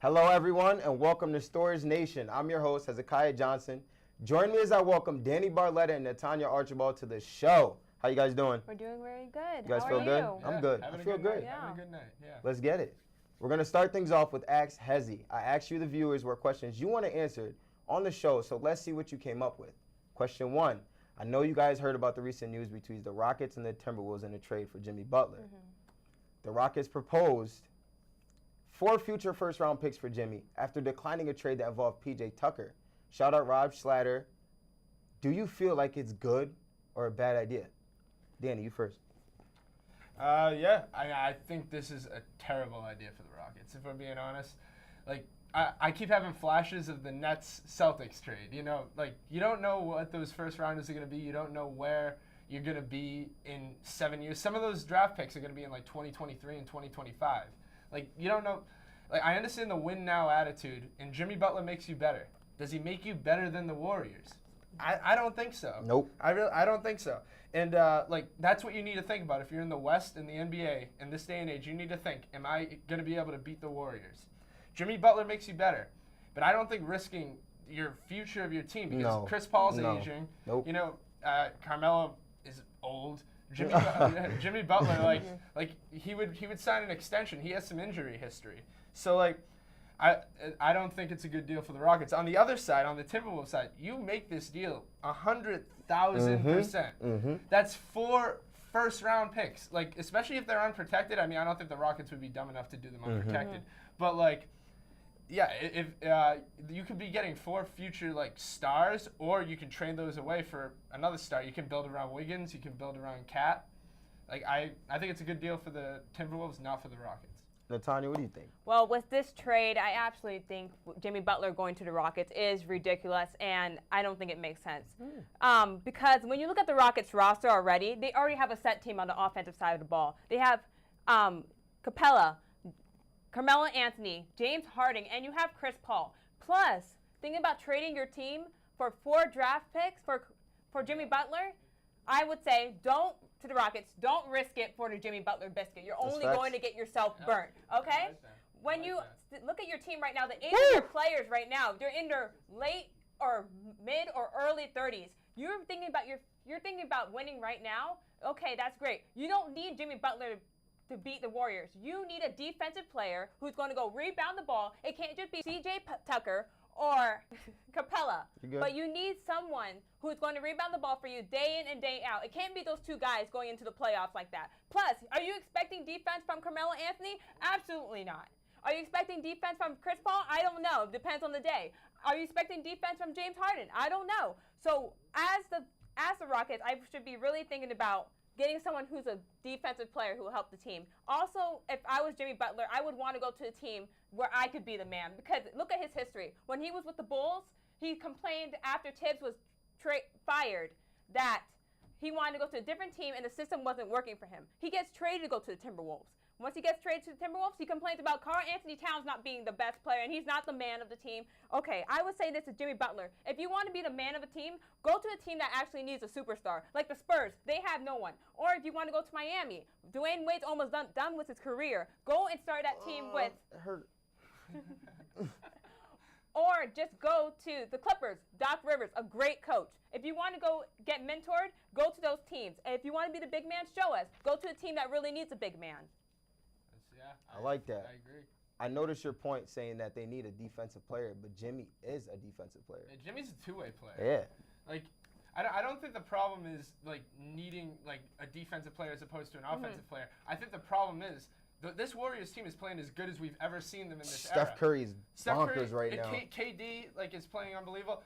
Hello, everyone, and welcome to StorrsNation. I'm your host, Hezekiah Johnson. Join me as I welcome Danny Barletta and Netanya Archibald to the show. How you guys doing? We're doing very good. You guys How feel are good? you? I'm good. I feel good. Yeah. Having a good night, yeah. Let's get it. We're going to start things off with Ask Hezzy. I asked you, the viewers, what questions you want to answer on the show, so let's see what you came up with. Question 1. I know you guys heard about the recent news between the Rockets and the Timberwolves in the trade for Jimmy Butler. The Rockets proposed 4 future first-round picks for Jimmy after declining a trade that involved P.J. Tucker. Shout out Rob Schlatter. Do you feel like it's good or a bad idea? Danny, you first. Yeah, I think this is a terrible idea for the Rockets, if I'm being honest. Like, I keep having flashes of the Nets-Celtics trade. You know, like, you don't know what those first-rounders are going to be. You don't know where you're going to be in 7 years. Some of those draft picks are going to be in, like, 2023 and 2025. Like, you don't know. Like, I understand the win now attitude, and Jimmy Butler makes you better. Does he make you better than the Warriors? I don't think so. Nope. I don't think so. And, like, that's what you need to think about. If you're in the West in the NBA in this day and age, you need to think, am I going to be able to beat the Warriors? Jimmy Butler makes you better. But I don't think risking your future of your team, because Chris Paul's aging. Nope. You know, Carmelo is old. Jimmy Butler, like he would sign an extension. He has some injury history, so like, I don't think it's a good deal for the Rockets. On the other side, on the Timberwolves side, you make this deal 100,000%. That's 4 first-round picks. Like, especially if they're unprotected. I mean, I don't think the Rockets would be dumb enough to do them unprotected, but like, yeah, if you could be getting 4 future like stars, or you can trade those away for another star. You can build around Wiggins. You can build around Cat. Like, I think it's a good deal for the Timberwolves, not for the Rockets. Natanya, what do you think? Well, with this trade, I absolutely think Jimmy Butler going to the Rockets is ridiculous, and I don't think it makes sense. Because when you look at the Rockets roster already, they already have a set team on the offensive side of the ball. They have Capella, Carmelo Anthony, James Harden, and you have Chris Paul. Plus, thinking about trading your team for 4 draft picks for Jimmy Butler, I would say don't risk it for the Jimmy Butler biscuit. You're only going to get yourself burnt, okay? When you look at your team right now, the age of your players right now, they're in their late or mid or early 30s. You're thinking about winning right now. Okay, that's great. You don't need Jimmy Butler to beat the Warriors. You need a defensive player who's going to go rebound the ball. It can't just be C.J. Tucker or Capella, but you need someone who's going to rebound the ball for you day in and day out. It can't be those 2 guys going into the playoffs like that. Plus, are you expecting defense from Carmelo Anthony? Absolutely not. Are you expecting defense from Chris Paul? I don't know. Depends on the day. Are you expecting defense from James Harden? I don't know. So as the Rockets, I should be really thinking about getting someone who's a defensive player who will help the team. Also, if I was Jimmy Butler, I would want to go to a team where I could be the man, because look at his history. When he was with the Bulls, he complained after Tibbs was fired that he wanted to go to a different team and the system wasn't working for him. He gets traded to go to the Timberwolves. Once he gets traded to the Timberwolves, he complains about Karl Anthony Towns not being the best player, and he's not the man of the team. Okay, I would say this to Jimmy Butler. If you want to be the man of a team, go to a team that actually needs a superstar. Like the Spurs, they have no one. Or if you want to go to Miami, Dwayne Wade's almost done with his career. Go and start that team with... Or just go to the Clippers, Doc Rivers, a great coach. If you want to go get mentored, go to those teams. And if you want to be the big man, show us. Go to a team that really needs a big man. I like that. I agree. I noticed your point saying that they need a defensive player, but Jimmy is a defensive player. Yeah, Jimmy's a 2-way player. Yeah. Like, I don't think the problem is like needing like a defensive player as opposed to an offensive player. I think the problem is this Warriors team is playing as good as we've ever seen them in this era. Steph Curry's bonkers right now. KD like is playing unbelievable.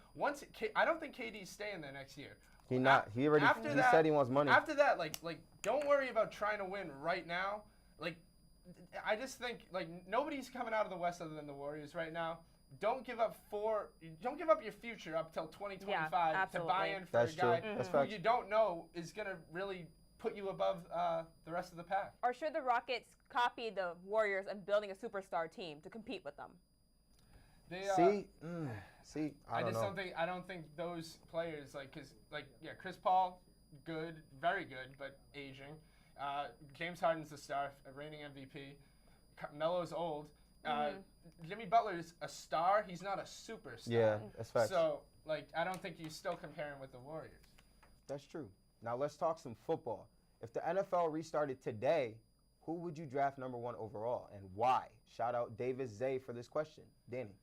I don't think KD's staying there next year. He said he wants money. After that, like don't worry about trying to win right now. Like, I just think like nobody's coming out of the West other than the Warriors right now. Don't give up your future up till 2025 to buy in for a guy who you don't know is gonna really put you above the rest of the pack. Or should the Rockets copy the Warriors and building a superstar team to compete with them? I don't think those players Chris Paul, good, very good, but aging. James Harden's the star, a reigning MVP. Melo's old. Jimmy Butler is a star. He's not a superstar. Yeah, that's facts. So, like, I don't think you still compare him with the Warriors. That's true. Now let's talk some football. If the NFL restarted today, who would you draft number 1 overall and why? Shout out Davis Zay for this question. Danny.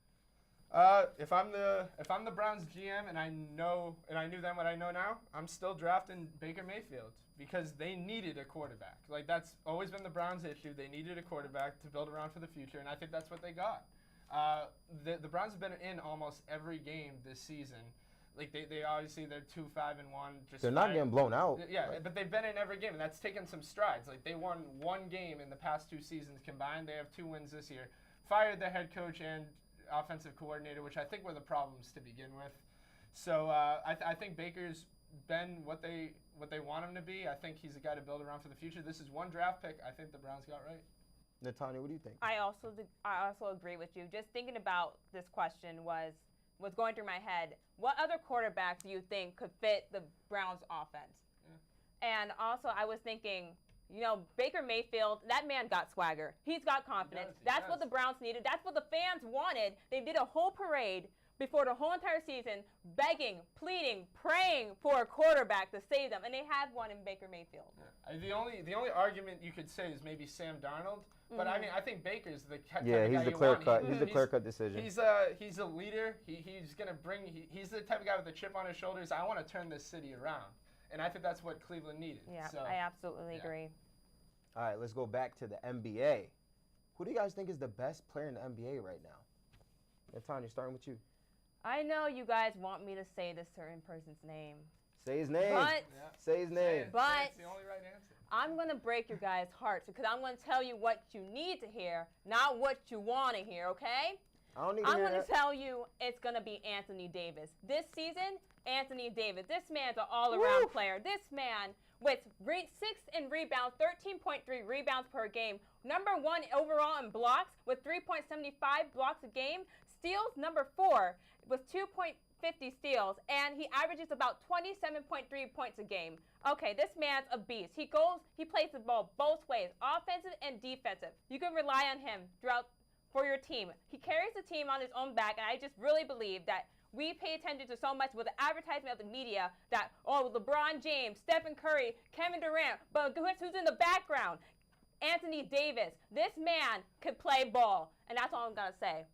If I'm the Browns GM and I knew then what I know now, I'm still drafting Baker Mayfield because they needed a quarterback. Like, that's always been the Browns' issue. They needed a quarterback to build around for the future, and I think that's what they got. The Browns have been in almost every game this season. Like, they obviously, they're 2-5-1. They're not getting blown out. Yeah, but they've been in every game, and that's taken some strides. Like, they won 1 game in the past 2 seasons combined. They have 2 wins this year. Fired their head coach and offensive coordinator, which I think were the problems to begin with. So I think Baker's been what they want him to be. I think he's a guy to build around for the future. This is 1 draft pick I think the Browns got right. Netanya, what do you think? I also agree with you. Just thinking about this question was going through my head. What other quarterback do you think could fit the Browns offense? Yeah. And also I was thinking, Baker Mayfield, that man got swagger. He's got confidence. That's what the Browns needed. That's what the fans wanted. They did a whole parade before the whole entire season, begging, pleading, praying for a quarterback to save them, and they had one in Baker Mayfield. Yeah. The only argument you could say is maybe Sam Darnold, but I mean I think Baker's the type of Yeah, guy he's the you clear want. cut. He's the clear cut decision. He's a leader. He's gonna bring. He's the type of guy with a chip on his shoulders. I want to turn this city around, and I think that's what Cleveland needed. Yeah, so, I absolutely agree. All right, let's go back to the NBA. Who do you guys think is the best player in the NBA right now? Netanya, starting with you. I know you guys want me to say this certain person's name. Say his name. Say his name. But it's the only right answer. I'm going to break your guys' hearts because I'm going to tell you what you need to hear, not what you want to hear, okay? I don't need to hear I'm going that. to tell you it's going to be Anthony Davis. This season, Anthony Davis. This man's an all-around player. This man with 6th in rebounds, 13.3 rebounds per game, number 1 overall in blocks with 3.75 blocks a game, steals number 4 with 2.50 steals, and he averages about 27.3 points a game. Okay, this man's a beast. He plays the ball both ways, offensive and defensive. You can rely on him for your team. He carries the team on his own back, and I just really believe that we pay attention to so much with the advertisement of the media that, LeBron James, Stephen Curry, Kevin Durant, but who's in the background? Anthony Davis. This man could play ball, and that's all I'm going to say.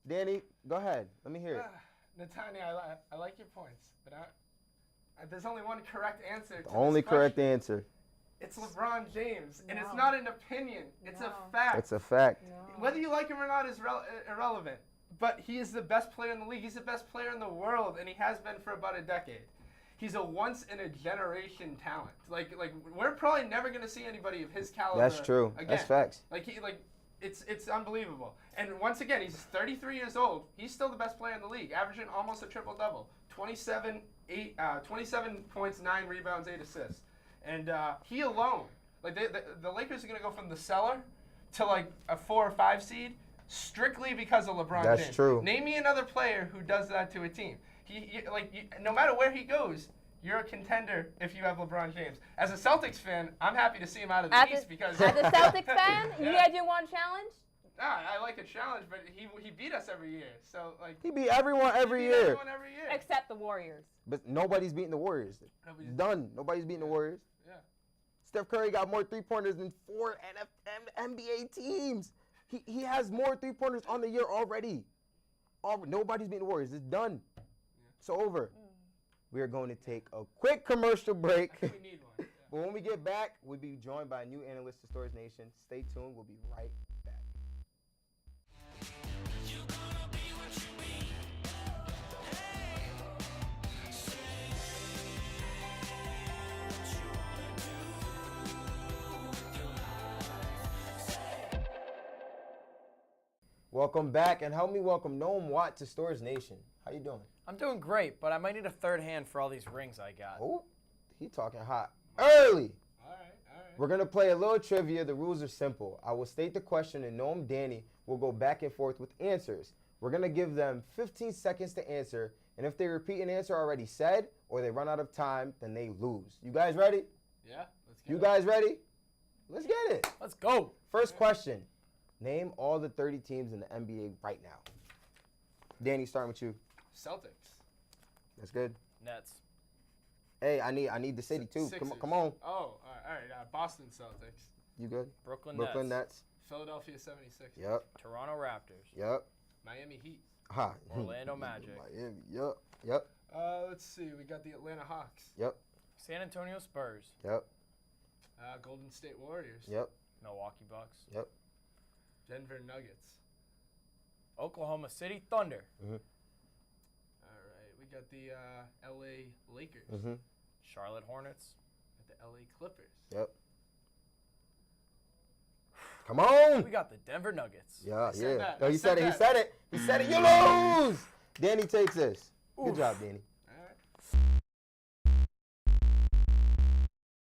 Danny, go ahead. Let me hear it. Netanya, I like your points, but there's only one correct answer to Only this correct question. answer. It's LeBron James, and it's No. not an opinion. It's a fact. It's a fact. Whether you like him or not is irrelevant. But he is the best player in the league. He's the best player in the world, and he has been for about a decade. He's a once-in-a-generation talent. Like we're probably never going to see anybody of his caliber. That's true. Again. That's facts. It's unbelievable. And once again, he's 33 years old. He's still the best player in the league, averaging almost a triple-double. 27 points, 9 rebounds, 8 assists. And he alone, the Lakers are going to go from the cellar to like a 4 or 5 seed strictly because of LeBron James. That's true. Name me another player who does that to a team. No matter where he goes, you're a contender if you have LeBron James. As a Celtics fan, I'm happy to see him out of the East because as a Celtics fan, you guys didn't want a challenge? Nah, I like a challenge, but he beat us every year. So he beat everyone every year. Everyone every year. Except the Warriors. But nobody's beating the Warriors. Nobody's Done. Nobody's beating the Warriors. Yeah. Steph Curry got more 3-pointers than 4 NBA teams. He has more 3-pointers on the year already. Nobody's beating the Warriors. It's done. Yeah. It's over. We are going to take a quick commercial break. I think we need one. Yeah. But when we get back, we'll be joined by a new analyst to StorrsNation. Stay tuned. We'll be right back. Welcome back, and help me welcome Noam Watt to StorrsNation. How you doing? I'm doing great, but I might need a third hand for all these rings I got. Oh, he talking hot. Early. All right. We're going to play a little trivia. The rules are simple. I will state the question, and Noam Danny will go back and forth with answers. We're going to give them 15 seconds to answer, and if they repeat an answer already said or they run out of time, then they lose. You guys ready? Yeah, let's get You it. guys ready? Let's get it. Let's go. First question. Name all the 30 teams in the NBA right now. Danny, starting with you. Celtics. That's good. Nets. Hey, I need the city too. Sixers. Come on. Oh, all right. Boston Celtics. You good? Brooklyn Brooklyn Nets. Philadelphia 76ers. Yep. Toronto Raptors. Yep. Miami Heat. Ha. Orlando Magic. Miami. Yep. Let's see. We got the Atlanta Hawks. Yep. San Antonio Spurs. Yep. Golden State Warriors. Yep. Milwaukee Bucks. Yep. Denver Nuggets. Oklahoma City Thunder. Mhm. All right. We got the LA Lakers. Mhm. Charlotte Hornets. Got the LA Clippers. Yep. Come on. We got the Denver Nuggets. Yeah. said that. Oh, I he said said it. He that. said it. He said it. You lose. Danny takes this. Good Oof. job, Danny. All right.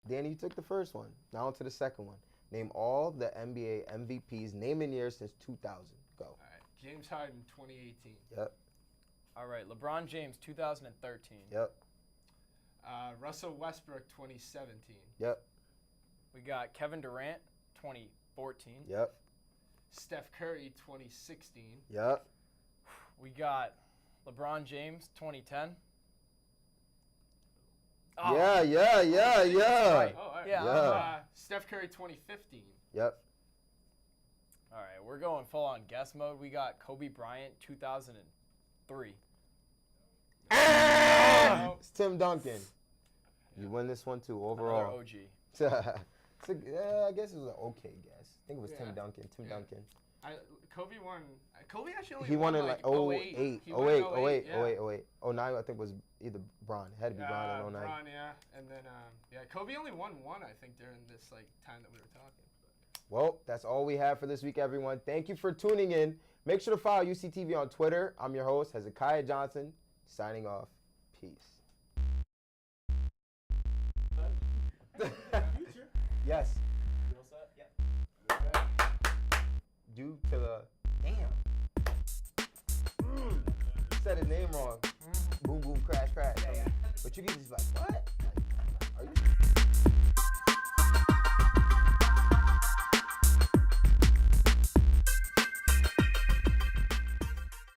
Danny, you took the first one. Now on to the second one. Name all the NBA MVPs, name and year since 2000. Go. All right. James Harden 2018. Yep. All right. LeBron James 2013. Yep. Russell Westbrook 2017. Yep. We got Kevin Durant 2014. Yep. Steph Curry 2016. Yep. We got LeBron James 2010. Yeah. Right. Oh, all right. Yeah. Steph Curry 2015. Yep. All right, we're going full on guess mode. We got Kobe Bryant 2003. Oh. It's Tim Duncan. You win this one too overall. Another OG. I guess it was an okay guess. I think it was Tim Yeah. Duncan. Tim Yeah. Duncan. Kobe won. Kobe actually only He won in like 08. 08, He won in 08, yeah. 08. 09, I think was either Bron. It had to be Bron in 09. Bron, yeah. And then, Kobe only won one, I think, during this time that we were talking. Well, that's all we have for this week, everyone. Thank you for tuning in. Make sure to follow UCTV on Twitter. I'm your host, Hezekiah Johnson, signing off. Peace. Yes. You all set? Yeah. Due to the said his name wrong. Boom, boom, crash, crash. But you can just be like, what?